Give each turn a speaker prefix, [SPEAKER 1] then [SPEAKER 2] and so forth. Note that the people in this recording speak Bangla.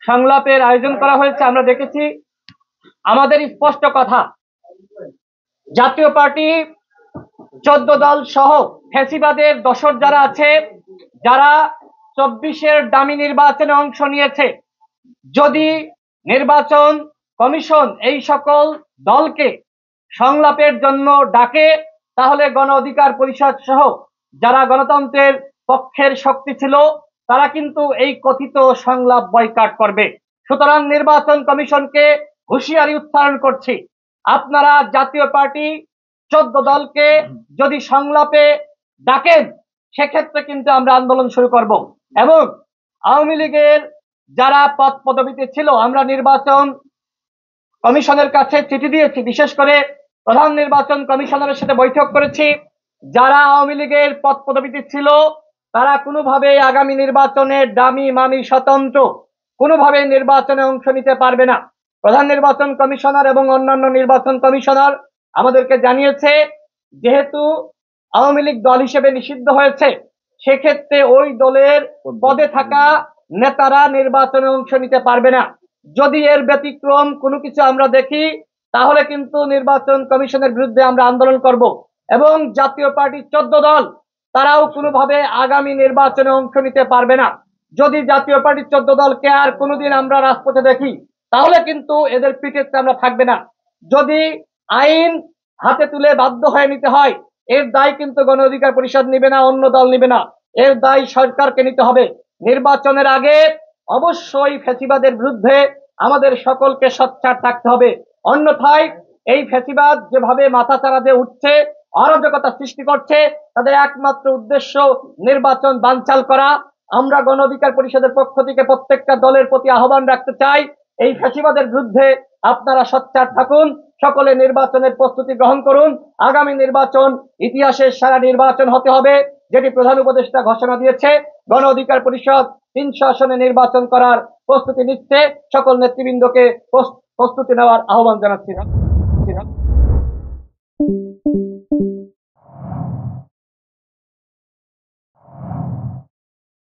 [SPEAKER 1] সংলাপের আয়োজন করা হয়েছে। আমরা দেখেছি আমাদের স্পষ্ট কথা, জাতীয় পার্টি 14 দল সহ ফ্যাসিবাদের দোসর যারা আছে, যারা 24-এর দামি নির্বাচনে অংশ নিয়েছে, যদি নির্বাচন কমিশন এই সকল দলকে সংলাপের জন্য ডাকে, তাহলে গণ অধিকার পরিষদ সহ যারা গণতন্ত্রের পক্ষের শক্তি ছিল তারা কিন্তু এই কথিত সংলাপ বয়কট করবে। সুতরাং নির্বাচন কমিশনকে হুঁশিয়ারি উচ্চারণ করছি, আপনারা জাতীয় পার্টি 14 দলকে যদি সংলাপে ডাকেন, সেক্ষেত্রে কিন্তু আমরা আন্দোলন শুরু করব। এবং আওয়ামী লীগের যারা পদ পদবিতে ছিল, আমরা নির্বাচন কমিশনের কাছে চিঠি দিয়েছি, বিশেষ করে প্রধান নির্বাচন কমিশনারের সাথে বৈঠক করেছি। যারা আওয়ামী লীগের পদ পদবিতে ছিল তারা কোনোভাবে আগামী নির্বাচনে ডামি মামি স্বতন্ত্র কোনোভাবে নির্বাচনে অংশ নিতে পারবে না। প্রধান নির্বাচন কমিশনার এবং অন্যান্য নির্বাচন কমিশনার আমাদেরকে জানিয়েছে, যেহেতু আওয়ামী লীগ দল হিসেবে নিষিদ্ধ হয়েছে, সেক্ষেত্রে ওই দলের পদে থাকা নেতারা নির্বাচনে অংশ নিতে পারবে না। যদি এর ব্যতিক্রম কোনো কিছু আমরা দেখি, তাহলে কিন্তু নির্বাচন কমিশনের বিরুদ্ধে আমরা আন্দোলন করব। এবং জাতীয় পার্টি 14 দল তারাও কোনোভাবে আগামী নির্বাচনে অংশ নিতে পারবে না। যদি জাতীয় পার্টির 14 দলকে আর কোনোদিন আমরা রাজপথে দেখি, তাহলে কিন্তু এদের পিঠে আমরা থাকবে না। যদি আইন হাতে তুলে বাধ্য হয়ে নিতে হয়, এর দায় কিন্তু গণ অধিকার পরিষদ নিবে না, অন্য দল নিবে না, এর দায় সরকারকে নিতে হবে। নির্বাচনের আগে অবশ্যই ফ্যাসিবাদের বিরুদ্ধে আমাদের সকলকে সোচ্চার থাকতে হবে। অন্যথায় এই ফ্যাসিবাদ যেভাবে মাথাচাড়া দিয়ে উঠছে, অরাজকতা সৃষ্টি করছে, তাদের একমাত্র উদ্দেশ্য নির্বাচন বানচাল করা। আমরা গণ অধিকার পরিষদের পক্ষ থেকে প্রত্যেকটা দলের প্রতি আহ্বান রাখতে চাই, এই ফ্যাসিবাদের বিরুদ্ধে আপনারা সোচ্চার থাকুন, সকলে নির্বাচনের প্রস্তুতি গ্রহণ করুন। আগামী নির্বাচন ইতিহাসের সেরা নির্বাচন হতে হবে, যেটি প্রধান উপদেষ্টা ঘোষণা দিয়েছে। গণ অধিকার পরিষদ 300 আসনে নির্বাচন করার প্রস্তুতি নিচ্ছে। সকল নেতৃবৃন্দকে প্রস্তুতি নেওয়ার আহ্বান জানাচ্ছি।